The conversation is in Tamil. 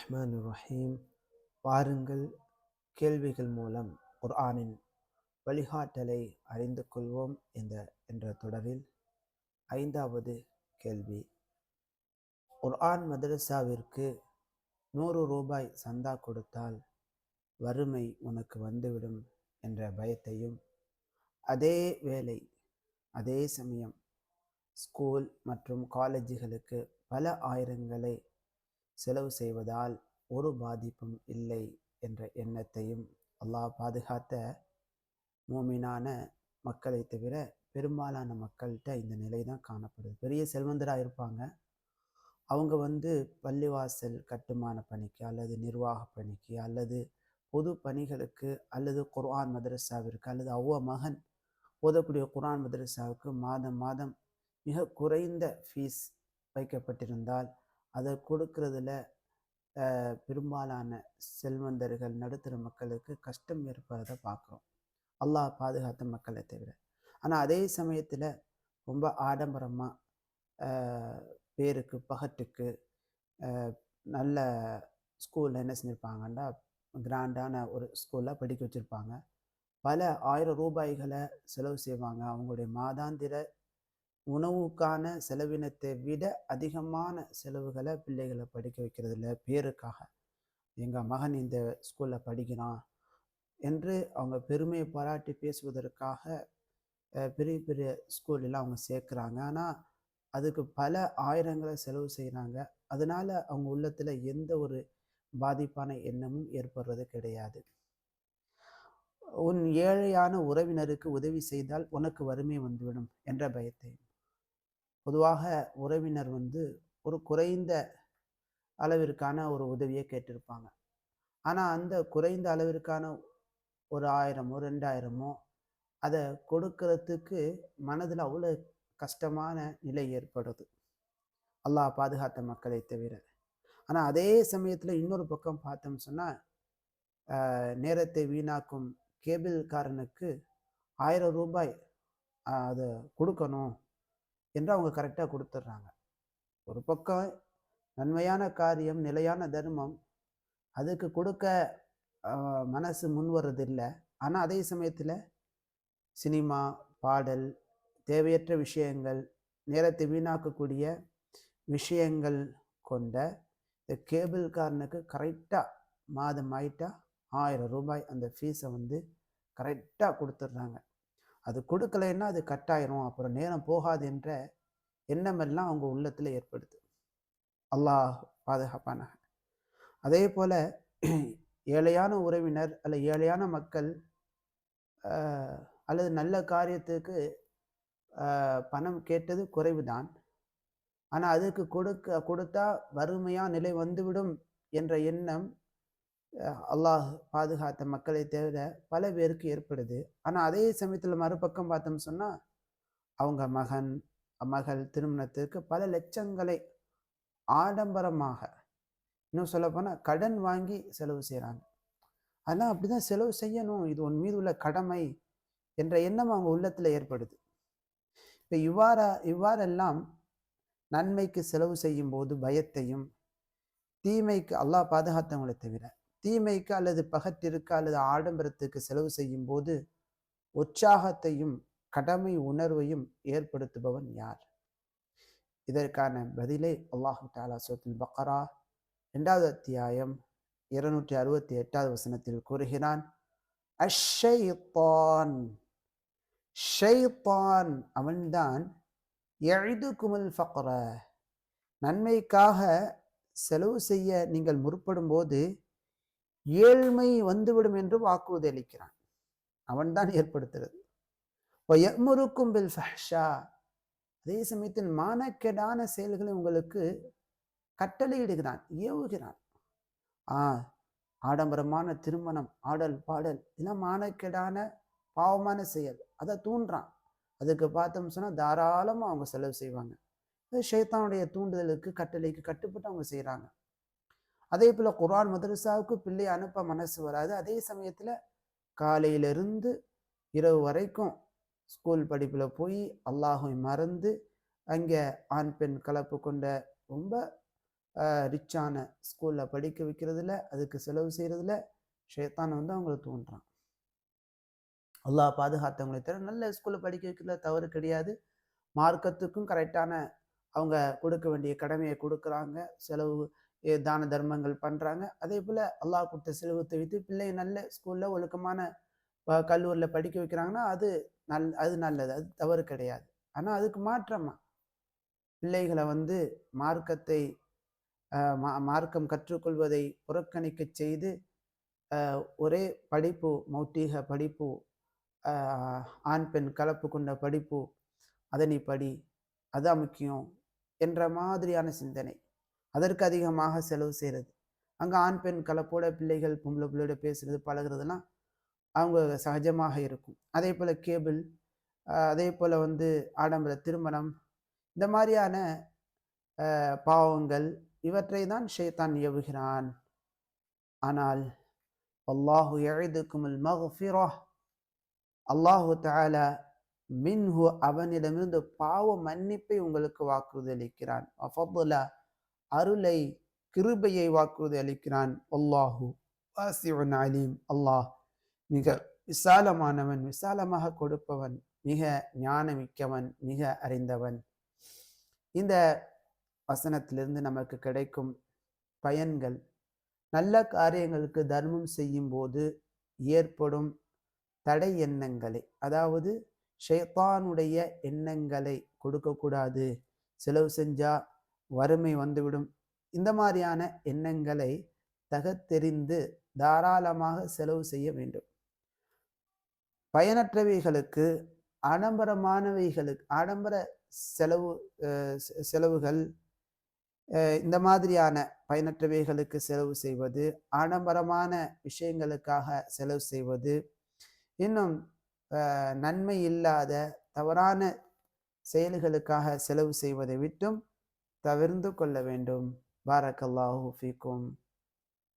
ரஹ்மான் ரஹீம். வாருங்கள், கேள்விகள் மூலம் குர்ஆனின் வழிகாட்டலை அறிந்து கொள்வோம் என்ற தொடரில் 5வது கேள்வி. குர்ஆன் மதரசாவிற்கு 100 ரூபாய் சந்தா கொடுத்தால் வறுமை உனக்கு வந்துவிடும் என்ற பயத்தையும், அதே சமயம் ஸ்கூல் மற்றும் காலேஜுகளுக்கு பல ஆயிரங்களை செலவு செய்வதால் ஒரு பாதிப்பும் இல்லை என்ற எண்ணத்தையும் அல்லாஹ் பாதுகாத்த மூமினான மக்களை தவிர பெரும்பாலான மக்கள்கிட்ட இந்த நிலை தான் காணப்படுது. பெரிய செல்வந்தராக இருப்பாங்க, அவங்க பள்ளிவாசல் கட்டுமான பணிக்கு அல்லது நிர்வாக பணிக்கு அல்லது பொது பணிகளுக்கு அல்லது குர்ஆன் மதரசாவிற்கு அல்லது மகன் ஓதக்கூடிய குர்ஆன் மதரசாவுக்கு மாதம் மாதம் மிக குறைந்த ஃபீஸ் வைக்கப்பட்டிருந்தால் அதை கொடுக்கறதுல பெரும்பாலான செல்வந்தர்கள் நடுத்தர மக்களுக்கு கஷ்டம் ஏற்படுறதை பார்க்குறோம், அல்லாஹ் பாதுகாத்த மக்களை தவிர. ஆனால் அதே சமயத்தில் ரொம்ப ஆடம்பரமாக பேருக்கு பகட்டுக்கு நல்ல ஸ்கூலில் என்ன செஞ்சுருப்பாங்கன்னா, கிராண்டான ஒரு ஸ்கூலில் படிக்க வச்சுருப்பாங்க. பல 1000 ரூபாய்களை செலவு செய்வாங்க. அவங்களுடைய மாதாந்திர உணவுக்கான செலவினத்தை விட அதிகமான செலவுகளை பிள்ளைகளை படிக்க வைக்கிறதுல பேருக்காக, எங்கள் மகன் இந்த ஸ்கூலில் படிக்கிறான் என்று அவங்க பெருமையை பாராட்டி பேசுவதற்காக பெரிய பெரிய ஸ்கூலெல்லாம் அவங்க சேர்க்குறாங்க. ஆனால் அதுக்கு பல ஆயிரங்களை செலவு செய்கிறாங்க. அதனால் அவங்க உள்ளத்தில் எந்த ஒரு பாதிப்பான எண்ணமும் ஏற்படுறது கிடையாது. உன் ஏழையான உறவினருக்கு உதவி செய்தால் உனக்கு வறுமை வந்துவிடும் என்ற பயத்தை. பொதுவாக உறவினர் ஒரு குறைந்த அளவிற்கான ஒரு உதவியை கேட்டிருப்பாங்க. ஆனால் அந்த குறைந்த அளவிற்கான ஒரு 1000மோ 2000மோ அதை கொடுக்கறதுக்கு மனதில் அவ்வளோ கஷ்டமான நிலை ஏற்படுது, அல்லாஹ் பாதுகாத்த மக்களை தவிர. ஆனால் அதே சமயத்தில் இன்னொரு பக்கம் பார்த்தோம்னு சொன்னால், நேரத்தை வீணாக்கும் கேபிள்காரனுக்கு 1000 ரூபாய் அதை கொடுக்கணும் என்று அவங்க கரெக்டாக கொடுத்துட்றாங்க. ஒரு பக்கம் நன்மையான காரியம், நிலையான தர்மம், அதுக்கு கொடுக்க மனசு முன் வர்றதில்லை. ஆனால் அதே சமயத்தில் சினிமா, பாடல், தேவையற்ற விஷயங்கள், நேரத்தை வீணாக்கக்கூடிய விஷயங்கள் கொண்ட இந்த கேபிள்காரனுக்கு கரெக்டாக மாதம் ஆயிட்டா 1000 ரூபாய் அந்த ஃபீஸை கரெக்டாக கொடுத்துட்றாங்க. அது கொடுக்கலைன்னா அது கட்டாயிரும், அப்புறம் நேரம் போகாது என்ற எண்ணமெல்லாம் அவங்க உள்ளத்தில் ஏற்படுது. அல்லாஹ் பாதுகாப்பானாக. அதே போல் ஏழையான உறவினர் அல்லது ஏழையான மக்கள் அல்லது நல்ல காரியத்துக்கு பணம் கேட்டது குறைவுதான். ஆனால் அதுக்கு கொடுத்தா வறுமையாக நிலை வந்துவிடும் என்ற எண்ணம் அல்லாஹ் பாதுகாத்த மக்களை தவிர பல பேருக்கு ஏற்படுது. ஆனால் அதே சமயத்தில் மறுபக்கம் பார்த்தோம்னு சொன்னால், அவங்க மகள் திருமணத்துக்கு பல லட்சங்களை ஆடம்பரமாக, இன்னும் சொல்லப்போனால் கடன் வாங்கி செலவு செய்கிறாங்க. அதெல்லாம் அப்படி தான் செலவு செய்யணும், இது உன் மீது உள்ள கடமை என்ற எண்ணம் அவங்க உள்ளத்தில் ஏற்படுது. இப்போ இவ்வாறெல்லாம் நன்மைக்கு செலவு செய்யும் போது பயத்தையும், தீமைக்கு அல்லாஹ் பாதுகாத்தவங்களை தவிர தீமைக்கு அல்லது பகட்டிற்கு அல்லது ஆடம்பரத்துக்கு செலவு செய்யும் போது உற்சாகத்தையும் கடமை உணர்வையும் ஏற்படுத்துபவன் யார்? இதற்கான பதிலை அல்லாஹ் தஆலா சூரத்துல் பக்ரா 2வது அத்தியாயம் 268வது வசனத்தில் கூறுகிறான். அஷ்ஷைத்தான், ஷைத்தான் அவன்தான் யஇதுகுமுல் ஃபக்ர, நன்மைக்காக செலவு செய்ய நீங்கள் முற்படும் போது ஏழ்மை வந்துவிடும் என்று வாக்குறுதி அளிக்கிறான். அவன்தான் ஏற்படுத்துறது. வயமுருக்கும் பில் ஃபஹ்ஷா, அதே சமயத்தில் மானக்கேடான செயல்களை உங்களுக்கு கட்டளையிடுகிறான், ஏவுகிறான். ஆடம்பரமான திருமணம், ஆடல் பாடல், இதெல்லாம் மானக்கேடான பாவமான செயல், அதை தூண்டுறான். அதுக்கு பார்த்தோம்னு சொன்னால் தாராளமாக அவங்க செலவு செய்வாங்க. ஷைத்தானுடைய தூண்டுதலுக்கு கட்டளைக்கு கட்டுப்பட்டு அவங்க செய்கிறாங்க. அதே போல் குர்ஆன் மதரசாவுக்கு பிள்ளை அனுப்ப மனசு வராது. அதே சமயத்தில் காலையிலிருந்து இரவு வரைக்கும் ஸ்கூல் படிப்பில் போய் அல்லாஹை மறந்து அங்கே ஆண் பெண் கலப்பு கொண்ட ரொம்ப ரிச்சான ஸ்கூலில் படிக்க வைக்கிறதுல, அதுக்கு செலவு செய்கிறதுல ஷைத்தான் வந்து அவங்கள தூண்டுறான். அல்லாஹ் பாதுகாத்தவங்களை தவிர நல்ல ஸ்கூலில் படிக்க வைக்கிறதுல தவறு கிடையாது. மார்க்கத்துக்கும் கரெக்டான அவங்க கொடுக்க வேண்டிய கடமையை கொடுக்குறாங்க. செலவு தான தர்மங்கள் பண்ணுறாங்க. அதே போல் அல்லாஹ் கொடுத்த செலவத்தை வைத்து பிள்ளை நல்ல ஸ்கூலில் ஒழுக்கமான கல்லூரியில் படிக்க வைக்கிறாங்கன்னா அது நல்லது. அது தவறு கிடையாது. ஆனால் அதுக்கு மாற்றமா பிள்ளைகளை வந்து மார்க்கத்தை மார்க்கம் கற்றுக்கொள்வதை புறக்கணிக்க செய்து ஒரே படிப்பு, மௌட்டிக படிப்பு, ஆண் பெண் கலப்பு கொண்ட படிப்பு, அதை நீ படி, அதான் முக்கியம் என்ற மாதிரியான சிந்தனை. அதற்கு அதிகமாக செலவு செய்கிறது. அங்கே ஆண் பெண் கலப்போட பிள்ளைகள் பொம்பளை பிள்ளையோட பேசுறது பழகிறதுலாம் அவங்க சகஜமாக இருக்கும். அதே போல் கேபிள், அதே போல் வந்து ஆடம்பர திருமணம், இந்த மாதிரியான பாவங்கள் இவற்றை தான் ஷைத்தான் ஏவுகிறான். ஆனால் அல்லாஹு யஇதுகுமுல் மக்ஃபிரஹ், அல்லாஹு தஆலா மின்ஹு அவனிடமிருந்து பாவ மன்னிப்பை உங்களுக்கு வாக்குறுதி அளிக்கிறான். வஃபضல அருளை, கிருபையை வாக்குறுதி அளிக்கிறான். அல்லாஹு வாசிஉன் அலீம், அல்லாஹ் மிக விசாலமானவன், விசாலமாக கொடுப்பவன், மிக ஞானமிக்கவன், மிக அறிந்தவன். இந்த வசனத்திலிருந்து நமக்கு கிடைக்கும் பயன்கள், நல்ல காரியங்களுக்கு தர்மம் செய்யும் போது ஏற்படும் தடை எண்ணங்களை, அதாவது ஷைத்தானுடைய எண்ணங்களை கொடுக்கக்கூடாது, செலவு செஞ்சா வறுமை வந்துவிடும், இந்த மாதிரியான எண்ணங்களை தகத்தெறிந்து தாராளமாக செலவு செய்ய வேண்டும். பயனற்றவைகளுக்கு, ஆடம்பர செலவுகள், இந்த மாதிரியான பயனற்றவைகளுக்கு செலவு செய்வது, ஆடம்பரமான விஷயங்களுக்காக செலவு செய்வது, இன்னும் நன்மை இல்லாத தவறான செயல்களுக்காக செலவு செய்வதை விட்டும் தவிர்ந்து கொள்ள வேண்டும். பாரக்கல்லாஹு ஃபீக்கும்.